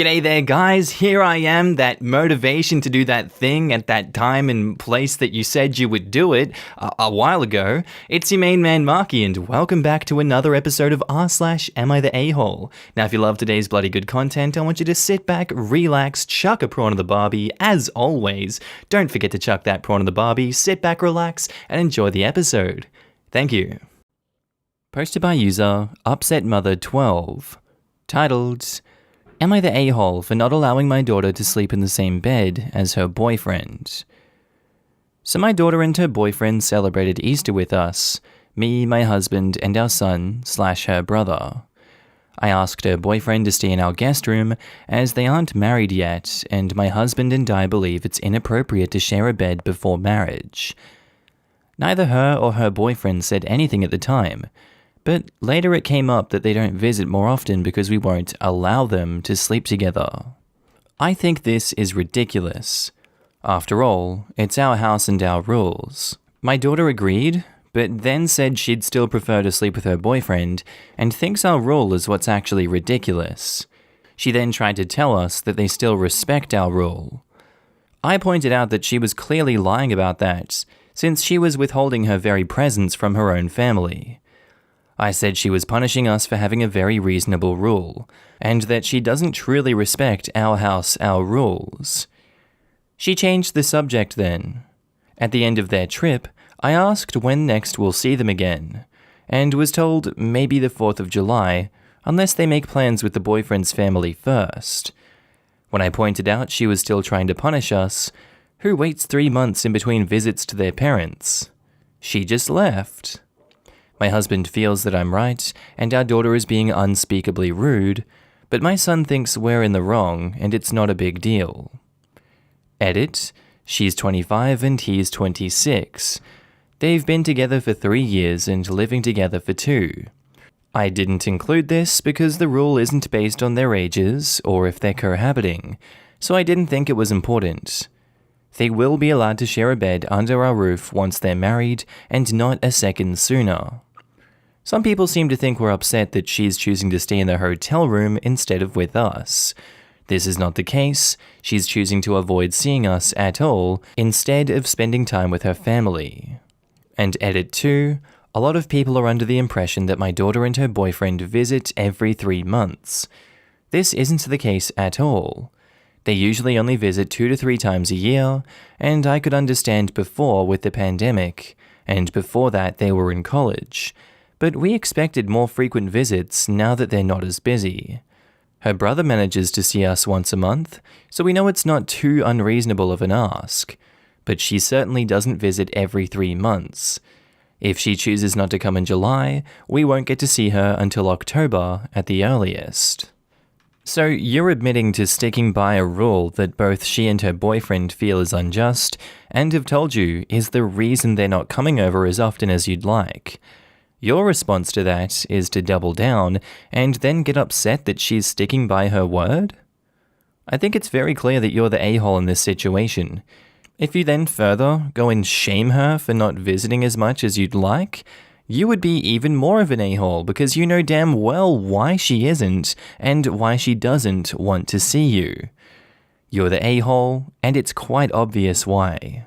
G'day there, guys. Here I am, that motivation to do that thing at that time and place that you said you would do it a while ago. It's your main man, Markee, and welcome back to another episode of r/AmITheA. Now, if you love today's bloody good content, I want you to sit back, relax, chuck a prawn on the barbie. As always, don't forget to chuck that prawn on the barbie, sit back, relax, and enjoy the episode. Thank you. Posted by user UpsetMother12. Titled, Am I the a-hole for not allowing my daughter to sleep in the same bed as her boyfriend? So my daughter and her boyfriend celebrated Easter with us, me, my husband, and our son/her brother. I asked her boyfriend to stay in our guest room as they aren't married yet, and my husband and I believe it's inappropriate to share a bed before marriage. Neither her or her boyfriend said anything at the time, but later it came up that they don't visit more often because we won't allow them to sleep together. I think this is ridiculous. After all, it's our house and our rules. My daughter agreed, but then said she'd still prefer to sleep with her boyfriend and thinks our rule is what's actually ridiculous. She then tried to tell us that they still respect our rule. I pointed out that she was clearly lying about that, since she was withholding her very presence from her own family. I said she was punishing us for having a very reasonable rule, and that she doesn't truly respect our house, our rules. She changed the subject then. At the end of their trip, I asked when next we'll see them again, and was told maybe the 4th of July, unless they make plans with the boyfriend's family first. When I pointed out she was still trying to punish us, who waits 3 months in between visits to their parents? She just left. My husband feels that I'm right, and our daughter is being unspeakably rude, but my son thinks we're in the wrong, and it's not a big deal. Edit, she's 25 and he's 26. They've been together for 3 years and living together for 2. I didn't include this because the rule isn't based on their ages or if they're cohabiting, so I didn't think it was important. They will be allowed to share a bed under our roof once they're married, and not a second sooner. Some people seem to think we're upset that she's choosing to stay in the hotel room instead of with us. This is not the case. She's choosing to avoid seeing us at all, instead of spending time with her family. And edit 2, a lot of people are under the impression that my daughter and her boyfriend visit every 3 months. This isn't the case at all. They usually only visit 2 to 3 times a year, and I could understand before with the pandemic, and before that they were in college. But we expected more frequent visits now that they're not as busy. Her brother manages to see us once a month, so we know it's not too unreasonable of an ask. But she certainly doesn't visit every 3 months. If she chooses not to come in July, we won't get to see her until October at the earliest. So you're admitting to sticking by a rule that both she and her boyfriend feel is unjust, and have told you is the reason they're not coming over as often as you'd like. Your response to that is to double down and then get upset that she's sticking by her word? I think it's very clear that you're the a-hole in this situation. If you then further go and shame her for not visiting as much as you'd like, you would be even more of an a-hole because you know damn well why she isn't and why she doesn't want to see you. You're the a-hole, and it's quite obvious why.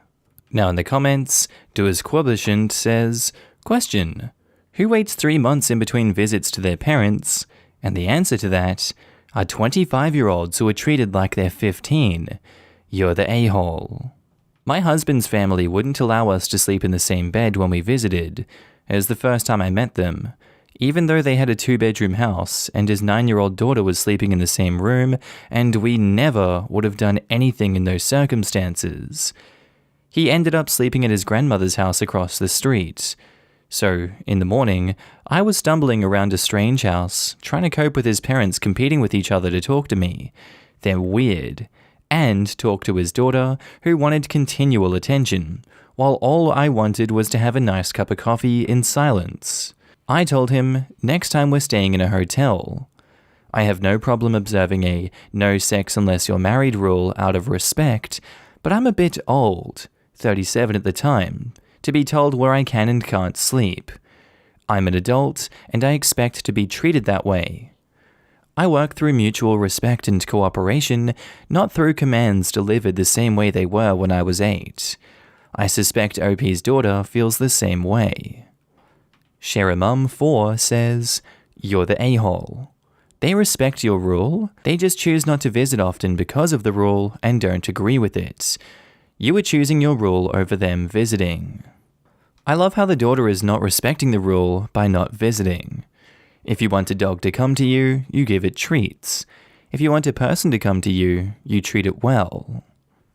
Now in the comments, Duasquablishant says, Question. Who waits 3 months in between visits to their parents? And the answer to that are 25-year-olds who are treated like they're 15. You're the a-hole. My husband's family wouldn't allow us to sleep in the same bed when we visited, as the first time I met them, even though they had a 2-bedroom house and his 9-year-old daughter was sleeping in the same room, and we never would have done anything in those circumstances. He ended up sleeping at his grandmother's house across the street. So, in the morning, I was stumbling around a strange house, trying to cope with his parents competing with each other to talk to me. They're weird. And talk to his daughter, who wanted continual attention, while all I wanted was to have a nice cup of coffee in silence. I told him, next time we're staying in a hotel. I have no problem observing a no sex unless you're married rule out of respect, but I'm a bit old, 37 at the time, to be told where I can and can't sleep. I'm an adult, and I expect to be treated that way. I work through mutual respect and cooperation, not through commands delivered the same way they were when I was 8. I suspect OP's daughter feels the same way. Sheramum4 says, "You're the a-hole. They respect your rule, they just choose not to visit often because of the rule and don't agree with it. You are choosing your rule over them visiting." I love how the daughter is not respecting the rule by not visiting. If you want a dog to come to you, you give it treats. If you want a person to come to you, you treat it well.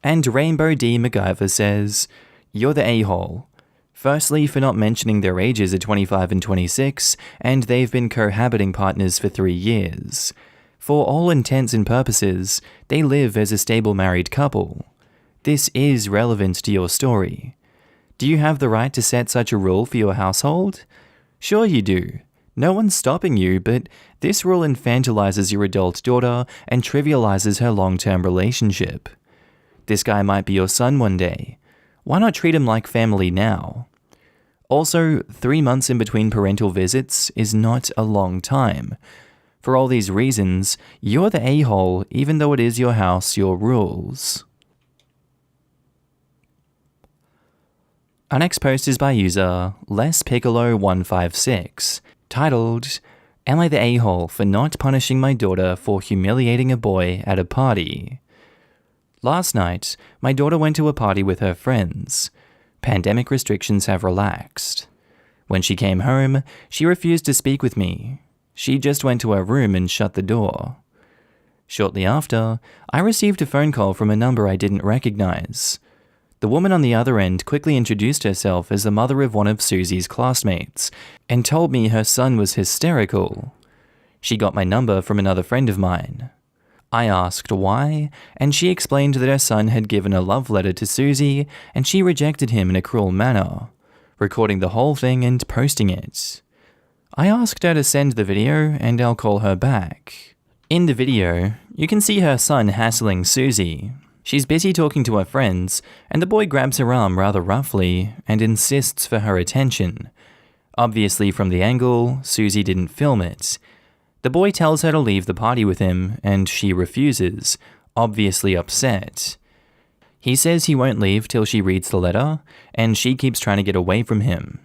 And Rainbow D MacGyver says, "You're the a-hole. Firstly, for not mentioning their ages are 25 and 26, and they've been cohabiting partners for 3 years. For all intents and purposes, they live as a stable married couple. This is relevant to your story. Do you have the right to set such a rule for your household? Sure you do. No one's stopping you, but this rule infantilizes your adult daughter and trivializes her long-term relationship. This guy might be your son one day. Why not treat him like family now? Also, 3 months in between parental visits is not a long time. For all these reasons, you're the a-hole even though it is your house, your rules." Our next post is by user LessPiccolo156, titled, "Am I the a-hole for not punishing my daughter for humiliating a boy at a party?" Last night, my daughter went to a party with her friends. Pandemic restrictions have relaxed. When she came home, she refused to speak with me. She just went to her room and shut the door. Shortly after, I received a phone call from a number I didn't recognize. The woman on the other end quickly introduced herself as the mother of one of Susie's classmates and told me her son was hysterical. She got my number from another friend of mine. I asked why, and she explained that her son had given a love letter to Susie and she rejected him in a cruel manner, recording the whole thing and posting it. I asked her to send the video and I'll call her back. In the video, you can see her son hassling Susie. She's busy talking to her friends, and the boy grabs her arm rather roughly and insists for her attention. Obviously from the angle, Susie didn't film it. The boy tells her to leave the party with him, and she refuses, obviously upset. He says he won't leave till she reads the letter, and she keeps trying to get away from him.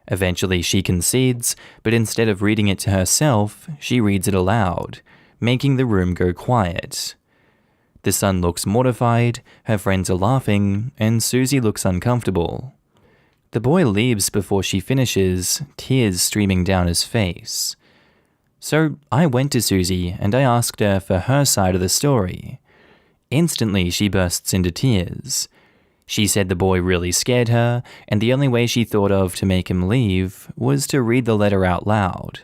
Eventually she concedes, but instead of reading it to herself, she reads it aloud, making the room go quiet. The son looks mortified, her friends are laughing, and Susie looks uncomfortable. The boy leaves before she finishes, tears streaming down his face. So I went to Susie and I asked her for her side of the story. Instantly she bursts into tears. She said the boy really scared her, and the only way she thought of to make him leave was to read the letter out loud.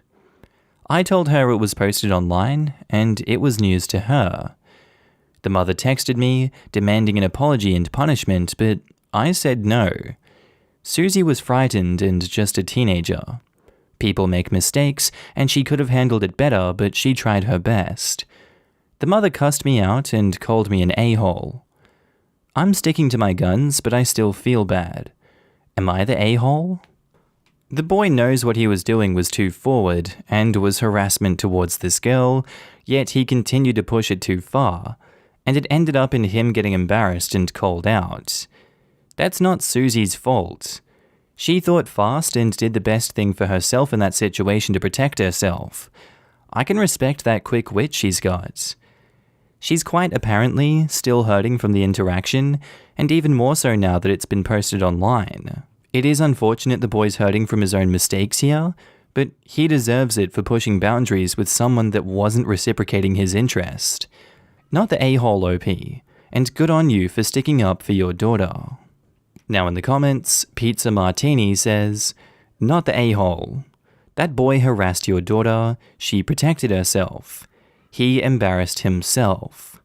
I told her it was posted online, and it was news to her. The mother texted me, demanding an apology and punishment, but I said no. Susie was frightened and just a teenager. People make mistakes, and she could have handled it better, but she tried her best. The mother cussed me out and called me an a-hole. I'm sticking to my guns, but I still feel bad. Am I the a-hole? The boy knows what he was doing was too forward, and was harassment towards this girl, yet he continued to push it too far, and it ended up in him getting embarrassed and called out. That's not Susie's fault. She thought fast and did the best thing for herself in that situation to protect herself. I can respect that quick wit she's got. She's quite apparently still hurting from the interaction, and even more so now that it's been posted online. It is unfortunate the boy's hurting from his own mistakes here, but he deserves it for pushing boundaries with someone that wasn't reciprocating his interest. Not the a-hole, OP, and good on you for sticking up for your daughter. Now in the comments, Pizza Martini says, "Not the a-hole. That boy harassed your daughter, she protected herself. He embarrassed himself.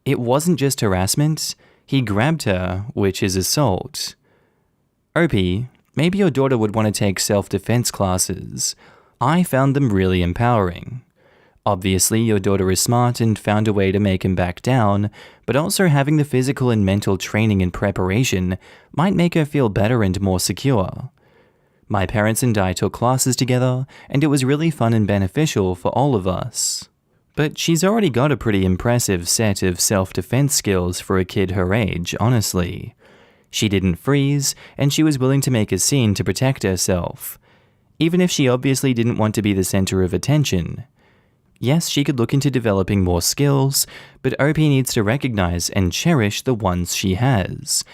It wasn't just harassment, he grabbed her, which is assault. OP, maybe your daughter would want to take self-defense classes. I found them really empowering. Obviously, your daughter is smart and found a way to make him back down, but also having the physical and mental training and preparation might make her feel better and more secure. My parents and I took classes together, and it was really fun and beneficial for all of us." But she's already got a pretty impressive set of self-defense skills for a kid her age, honestly. She didn't freeze, and she was willing to make a scene to protect herself, even if she obviously didn't want to be the center of attention. Yes, she could look into developing more skills, but OP needs to recognize and cherish the ones she has,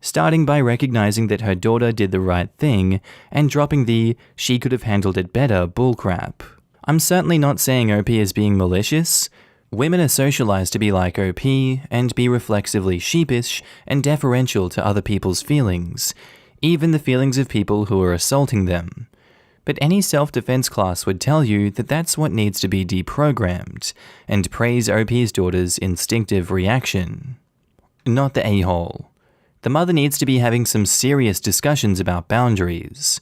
starting by recognizing that her daughter did the right thing and dropping the "she could have handled it better" bullcrap. I'm certainly not saying OP is being malicious. Women are socialized to be like OP and be reflexively sheepish and deferential to other people's feelings, even the feelings of people who are assaulting them. But any self-defense class would tell you that that's what needs to be deprogrammed, and praise OP's daughter's instinctive reaction. Not the a-hole. The mother needs to be having some serious discussions about boundaries.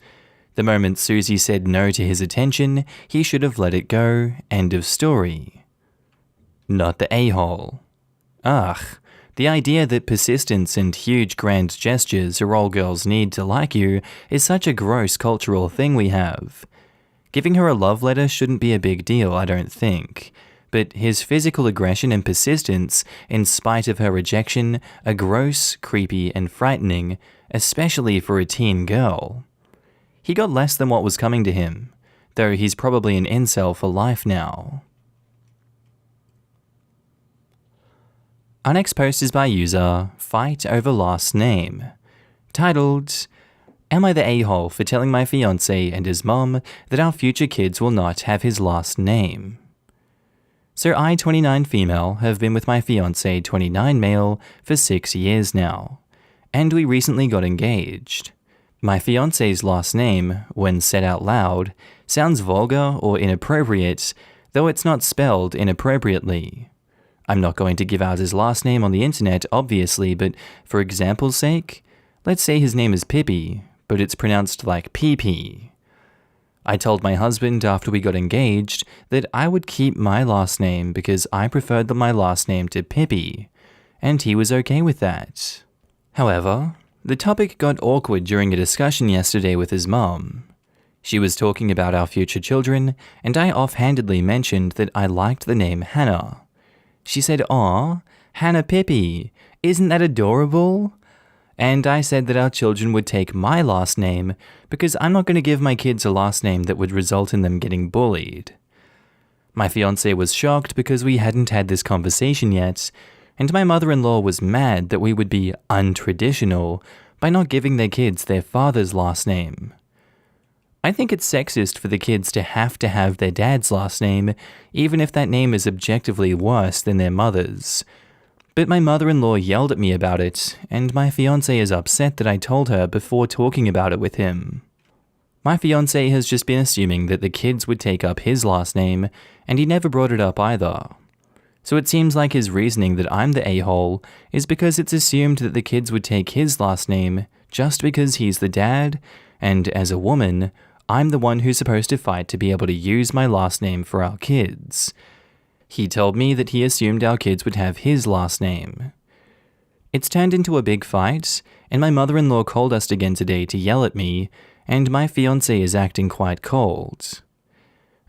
The moment Susie said no to his attention, he should have let it go. End of story. Not the a-hole. Ugh, the idea that persistence and huge grand gestures are all girls need to like you is such a gross cultural thing we have. Giving her a love letter shouldn't be a big deal, I don't think. But his physical aggression and persistence, in spite of her rejection, are gross, creepy, and frightening, especially for a teen girl. He got less than what was coming to him, though he's probably an incel for life now. Our next post is by user Fight Over Last Name, titled, "Am I the a-hole for telling my fiancé and his mom that our future kids will not have his last name?" So I, 29 female, have been with my fiancé, 29 male, for 6 years now, and we recently got engaged. My fiancé's last name, when said out loud, sounds vulgar or inappropriate, though it's not spelled inappropriately. I'm not going to give out his last name on the internet, obviously, but for example's sake, let's say his name is Pippi, but it's pronounced like pee-pee. I told my husband after we got engaged that I would keep my last name because I preferred my last name to Pippi, and he was okay with that. However, the topic got awkward during a discussion yesterday with his mom. She was talking about our future children, and I offhandedly mentioned that I liked the name Hannah. She said, "Aw, Hannah Pippi, isn't that adorable?" And I said that our children would take my last name because I'm not going to give my kids a last name that would result in them getting bullied. My fiancé was shocked because we hadn't had this conversation yet, and my mother-in-law was mad that we would be untraditional by not giving their kids their father's last name. I think it's sexist for the kids to have their dad's last name, even if that name is objectively worse than their mother's. But my mother-in-law yelled at me about it, and my fiancé is upset that I told her before talking about it with him. My fiancé has just been assuming that the kids would take up his last name, and he never brought it up either. So it seems like his reasoning that I'm the a-hole is because it's assumed that the kids would take his last name just because he's the dad, and as a woman, I'm the one who's supposed to fight to be able to use my last name for our kids. He told me that he assumed our kids would have his last name. It's turned into a big fight, and my mother-in-law called us again today to yell at me, and my fiancé is acting quite cold.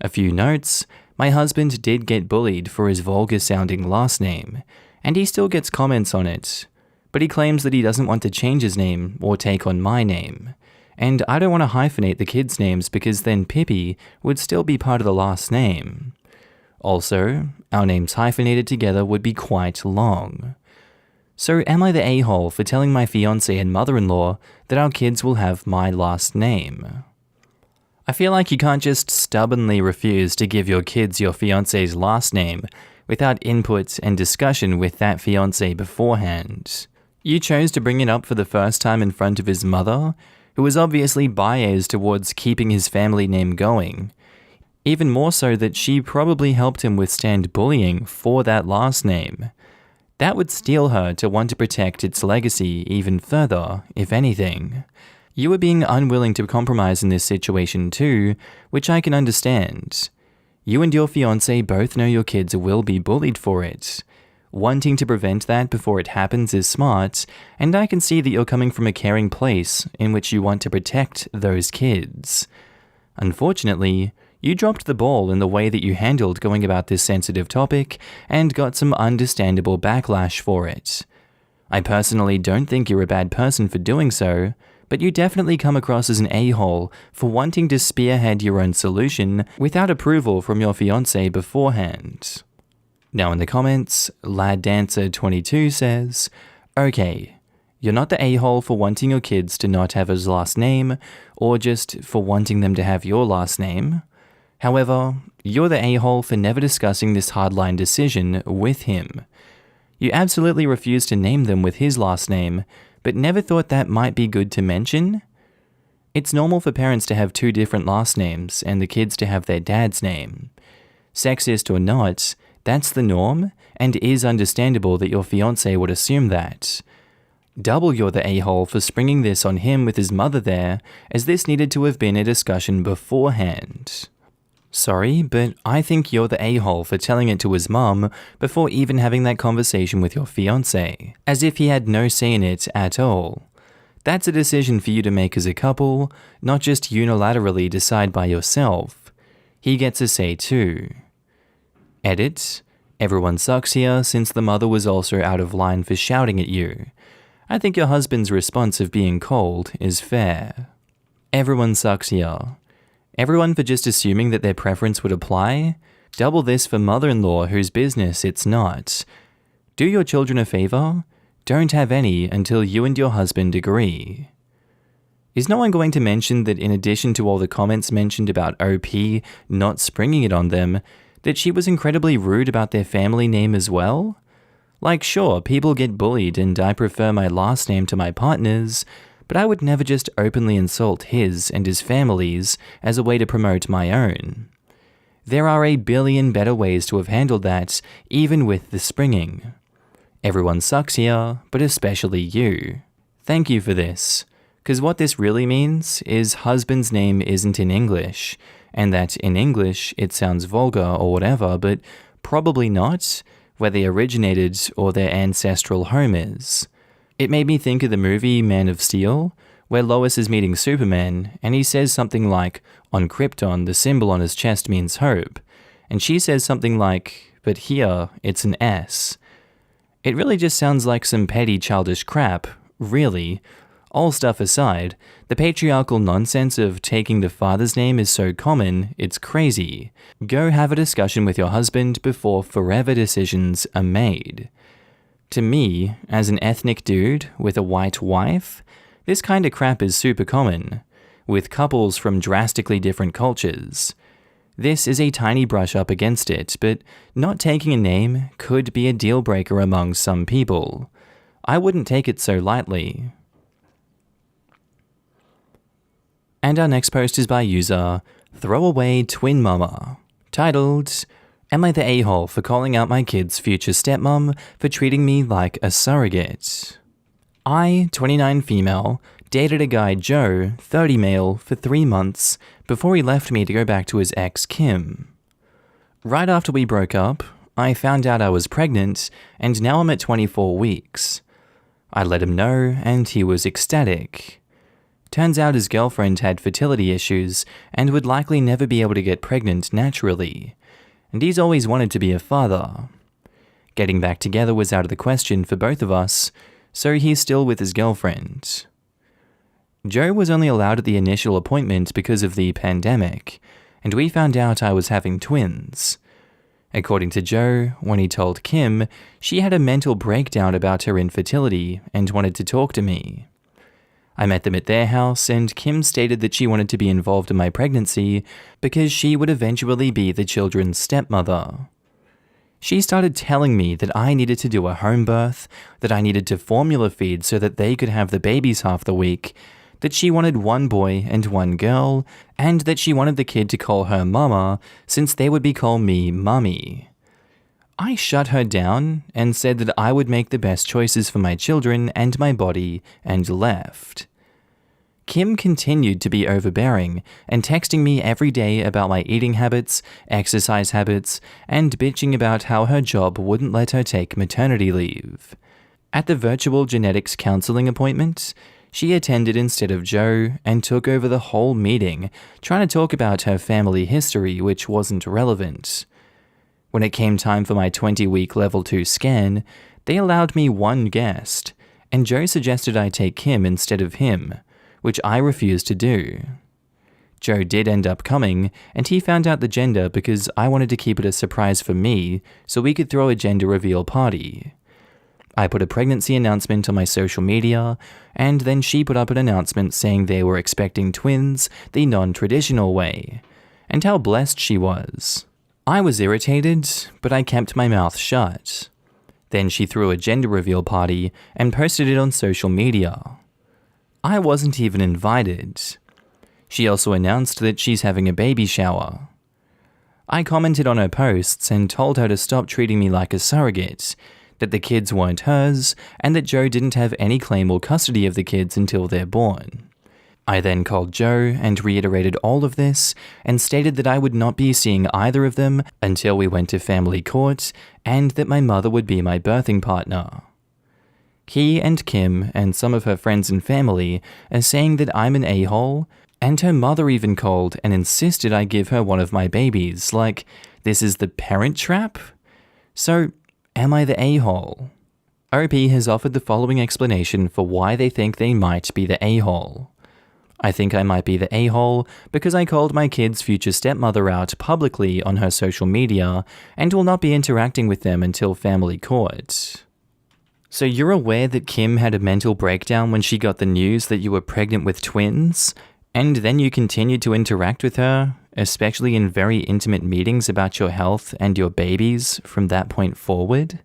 A few notes: my husband did get bullied for his vulgar-sounding last name, and he still gets comments on it, but he claims that he doesn't want to change his name or take on my name, and I don't want to hyphenate the kids' names because then Pippi would still be part of the last name. Also, our names hyphenated together would be quite long. So am I the a-hole for telling my fiancé and mother-in-law that our kids will have my last name? I feel like you can't just stubbornly refuse to give your kids your fiancé's last name without input and discussion with that fiancé beforehand. You chose to bring it up for the first time in front of his mother, who was obviously biased towards keeping his family name going. Even more so that she probably helped him withstand bullying for that last name. That would steel her to want to protect its legacy even further, if anything. You were being unwilling to compromise in this situation too, which I can understand. You and your fiancé both know your kids will be bullied for it. Wanting to prevent that before it happens is smart, and I can see that you're coming from a caring place in which you want to protect those kids. Unfortunately, You dropped the ball in the way that you handled going about this sensitive topic and got some understandable backlash for it. I personally don't think you're a bad person for doing so, but you definitely come across as an a-hole for wanting to spearhead your own solution without approval from your fiancé beforehand. Now in the comments, LadDancer22 says, "Okay, you're not the a-hole for wanting your kids to not have his last name, or just for wanting them to have your last name. However, you're the a-hole for never discussing this hardline decision with him. You absolutely refused to name them with his last name, but never thought that might be good to mention? It's normal for parents to have two different last names and the kids to have their dad's name. Sexist or not, that's the norm, and is understandable that your fiancé would assume that. Double you're the a-hole for springing this on him with his mother there, as this needed to have been a discussion beforehand. Sorry, but I think you're the a-hole for telling it to his mum before even having that conversation with your fiancé, as if he had no say in it at all. That's a decision for you to make as a couple, not just unilaterally decide by yourself. He gets a say too." Edit. Everyone sucks here since the mother was also out of line for shouting at you. I think your husband's response of being cold is fair. Everyone sucks here. Everyone for just assuming that their preference would apply? Double this for mother-in-law whose business it's not. Do your children a favor? Don't have any until you and your husband agree. Is no one going to mention that in addition to all the comments mentioned about OP not springing it on them, that she was incredibly rude about their family name as well? Like, sure, people get bullied and I prefer my last name to my partner's, but I would never just openly insult his and his family's as a way to promote my own. There are a billion better ways to have handled that, even with the springing. Everyone sucks here, but especially you. Thank you for this, because what this really means is husband's name isn't in English, and that in English it sounds vulgar or whatever, but probably not where they originated or their ancestral home is. It made me think of the movie Man of Steel, where Lois is meeting Superman, and he says something like, "On Krypton, the symbol on his chest means hope," and she says something like, "But here, it's an S." It really just sounds like some petty childish crap, really. All stuff aside, the patriarchal nonsense of taking the father's name is so common, it's crazy. Go have a discussion with your husband before forever decisions are made. To me, as an ethnic dude with a white wife, this kind of crap is super common, with couples from drastically different cultures. This is a tiny brush up against it, but not taking a name could be a deal breaker among some people. I wouldn't take it so lightly. And our next post is by user Throwaway Twin Mama, titled, "Am I the a-hole for calling out my kid's future stepmom for treating me like a surrogate?" I, 29 female, dated a guy Joe, 30 male, for 3 months before he left me to go back to his ex Kim. Right after we broke up, I found out I was pregnant, and now I'm at 24 weeks. I let him know, and he was ecstatic. Turns out his girlfriend had fertility issues and would likely never be able to get pregnant naturally, and he's always wanted to be a father. Getting back together was out of the question for both of us, so he's still with his girlfriend. Joe was only allowed at the initial appointment because of the pandemic, and we found out I was having twins. According to Joe, when he told Kim, she had a mental breakdown about her infertility and wanted to talk to me. I met them at their house, and Kim stated that she wanted to be involved in my pregnancy because she would eventually be the children's stepmother. She started telling me that I needed to do a home birth, that I needed to formula feed so that they could have the babies half the week, that she wanted one boy and one girl, and that she wanted the kid to call her mama since they would be call me mummy. I shut her down and said that I would make the best choices for my children and my body and left. Kim continued to be overbearing and texting me every day about my eating habits, exercise habits, and bitching about how her job wouldn't let her take maternity leave. At the virtual genetics counseling appointment, She attended instead of Joe and took over the whole meeting, trying to talk about her family history, which wasn't relevant. When it came time for my 20-week level 2 scan, they allowed me one guest, and Joe suggested I take Kim instead of him, which I refused to do. Joe did end up coming, and he found out the gender because I wanted to keep it a surprise for me so we could throw a gender reveal party. I put a pregnancy announcement on my social media, and then she put up an announcement saying they were expecting twins the non-traditional way, and how blessed she was. I was irritated, but I kept my mouth shut. Then she threw a gender reveal party and posted it on social media. I wasn't even invited. She also announced that she's having a baby shower. I commented on her posts and told her to stop treating me like a surrogate, that the kids weren't hers, and that Joe didn't have any claim or custody of the kids until they're born. I then called Joe and reiterated all of this and stated that I would not be seeing either of them until we went to family court and that my mother would be my birthing partner. He and Kim and some of her friends and family are saying that I'm an a-hole, and her mother even called and insisted I give her one of my babies, like this is the parent trap? So, am I the a-hole? OP has offered the following explanation for why they think they might be the a-hole. I think I might be the a-hole because I called my kid's future stepmother out publicly on her social media and will not be interacting with them until family court. So you're aware that Kim had a mental breakdown when she got the news that you were pregnant with twins, and then you continued to interact with her, especially in very intimate meetings about your health and your babies from that point forward?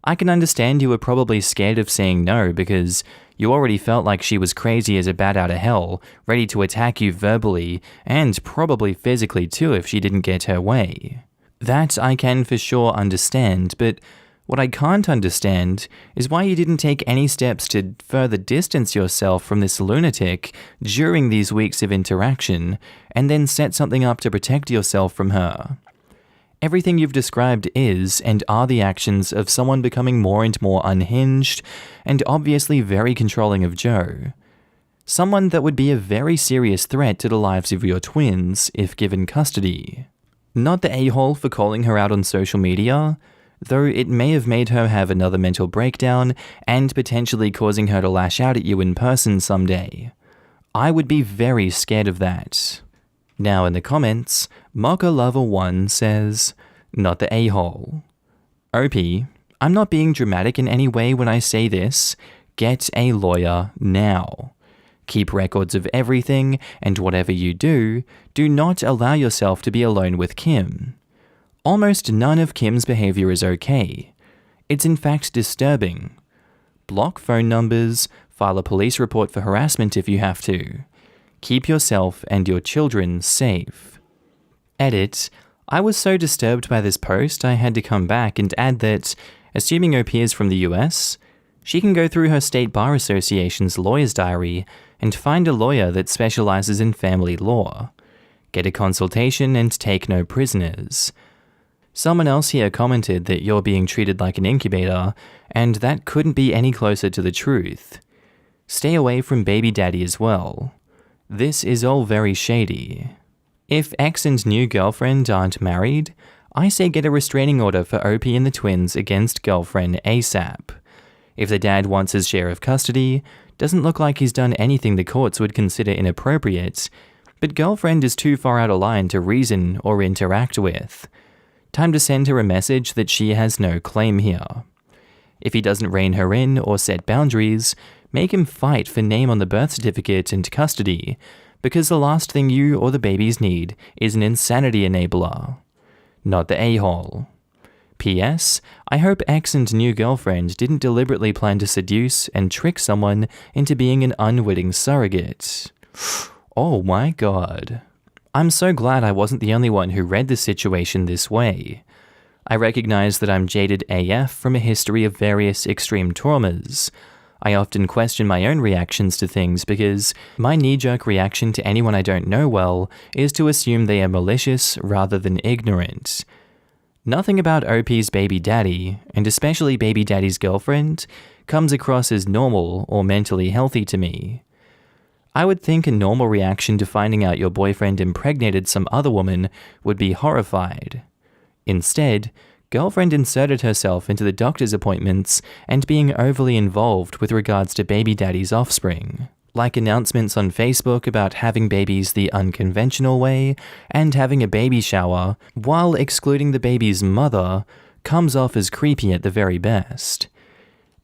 I can understand you were probably scared of saying no because you already felt like she was crazy as a bat out of hell, ready to attack you verbally, and probably physically too if she didn't get her way. That I can for sure understand, but what I can't understand is why you didn't take any steps to further distance yourself from this lunatic during these weeks of interaction, and then set something up to protect yourself from her. Everything you've described is and are the actions of someone becoming more and more unhinged and obviously very controlling of Joe. Someone that would be a very serious threat to the lives of your twins if given custody. Not the a-hole for calling her out on social media, though it may have made her have another mental breakdown and potentially causing her to lash out at you in person someday. I would be very scared of that. Now in the comments, MockerLover1 says, not the a-hole. OP, I'm not being dramatic in any way when I say this. Get a lawyer now. Keep records of everything, and whatever you do not allow yourself to be alone with Kim. Almost none of Kim's behavior is okay. It's in fact disturbing. Block phone numbers, file a police report for harassment if you have to. Keep yourself and your children safe. Edit. I was so disturbed by this post I had to come back and add that, assuming OP is from the US, she can go through her state bar association's lawyer's diary and find a lawyer that specializes in family law. Get a consultation and take no prisoners. Someone else here commented that you're being treated like an incubator, and that couldn't be any closer to the truth. Stay away from baby daddy as well. This is all very shady. If ex and new girlfriend aren't married, I say get a restraining order for OP and the twins against girlfriend ASAP. If the dad wants his share of custody, doesn't look like he's done anything the courts would consider inappropriate, but girlfriend is too far out of line to reason or interact with. Time to send her a message that she has no claim here. If he doesn't rein her in or set boundaries, make him fight for name on the birth certificate and custody, because the last thing you or the babies need is an insanity enabler. Not the a-hole. P.S. I hope ex and new girlfriend didn't deliberately plan to seduce and trick someone into being an unwitting surrogate. Oh my god. I'm so glad I wasn't the only one who read the situation this way. I recognize that I'm jaded AF from a history of various extreme traumas. I often question my own reactions to things because my knee-jerk reaction to anyone I don't know well is to assume they are malicious rather than ignorant. Nothing about OP's baby daddy, and especially baby daddy's girlfriend, comes across as normal or mentally healthy to me. I would think a normal reaction to finding out your boyfriend impregnated some other woman would be horrified. Instead, girlfriend inserted herself into the doctor's appointments and being overly involved with regards to baby daddy's offspring, like announcements on Facebook about having babies the unconventional way and having a baby shower, while excluding the baby's mother, comes off as creepy at the very best.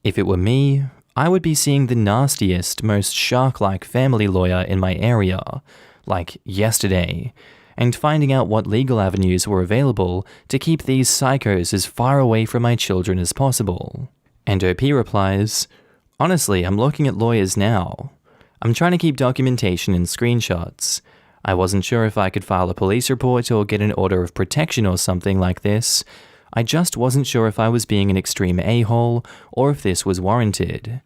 If it were me, I would be seeing the nastiest, most shark-like family lawyer in my area, like yesterday, and finding out what legal avenues were available to keep these psychos as far away from my children as possible. And OP replies, "Honestly, I'm looking at lawyers now. I'm trying to keep documentation and screenshots. I wasn't sure if I could file a police report or get an order of protection or something like this. I just wasn't sure if I was being an extreme a-hole or if this was warranted.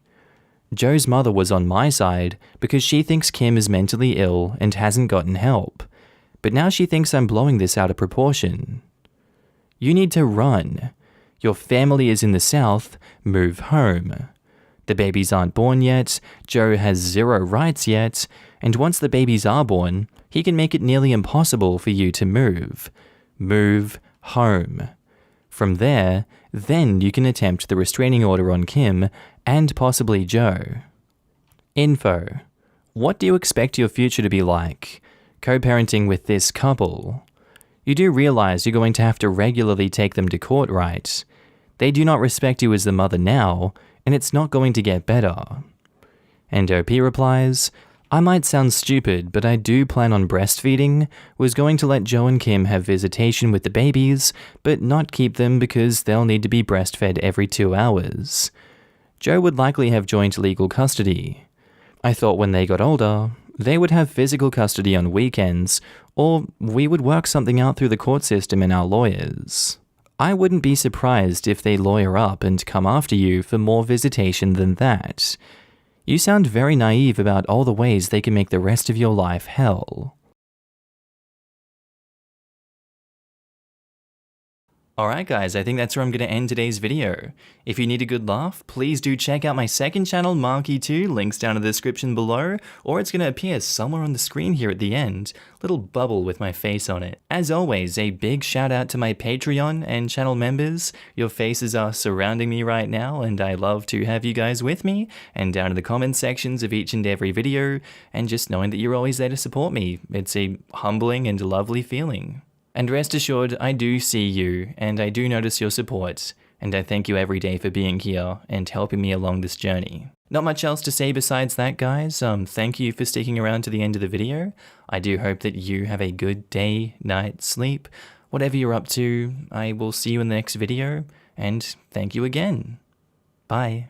Joe's mother was on my side because she thinks Kim is mentally ill and hasn't gotten help. But now she thinks I'm blowing this out of proportion. You need to run. Your family is in the South, move home. The babies aren't born yet, Joe has zero rights yet, and once the babies are born, he can make it nearly impossible for you to move. Move home. From there, then you can attempt the restraining order on Kim and possibly Joe. Info. What do you expect your future to be like? Co-parenting with this couple. You do realize you're going to have to regularly take them to court, right? They do not respect you as the mother now, and it's not going to get better." And OP replies, "I might sound stupid, but I do plan on breastfeeding, was going to let Joe and Kim have visitation with the babies, but not keep them because they'll need to be breastfed every 2 hours. Joe would likely have joint legal custody. I thought when they got older, they would have physical custody on weekends, or we would work something out through the court system and our lawyers. I wouldn't be surprised if they lawyer up and come after you for more visitation than that. You sound very naive about all the ways they can make the rest of your life hell." Alright guys, I think that's where I'm going to end today's video. If you need a good laugh, please do check out my second channel, Markee 2, links down in the description below, or it's going to appear somewhere on the screen here at the end, little bubble with my face on it. As always, a big shout out to my Patreon and channel members. Your faces are surrounding me right now, and I love to have you guys with me, and down in the comment sections of each and every video, and just knowing that you're always there to support me. It's a humbling and lovely feeling. And rest assured, I do see you, and I do notice your support, and I thank you every day for being here and helping me along this journey. Not much else to say besides that, guys. Thank you for sticking around to the end of the video. I do hope that you have a good day, night, sleep, whatever you're up to. I will see you in the next video, and thank you again. Bye.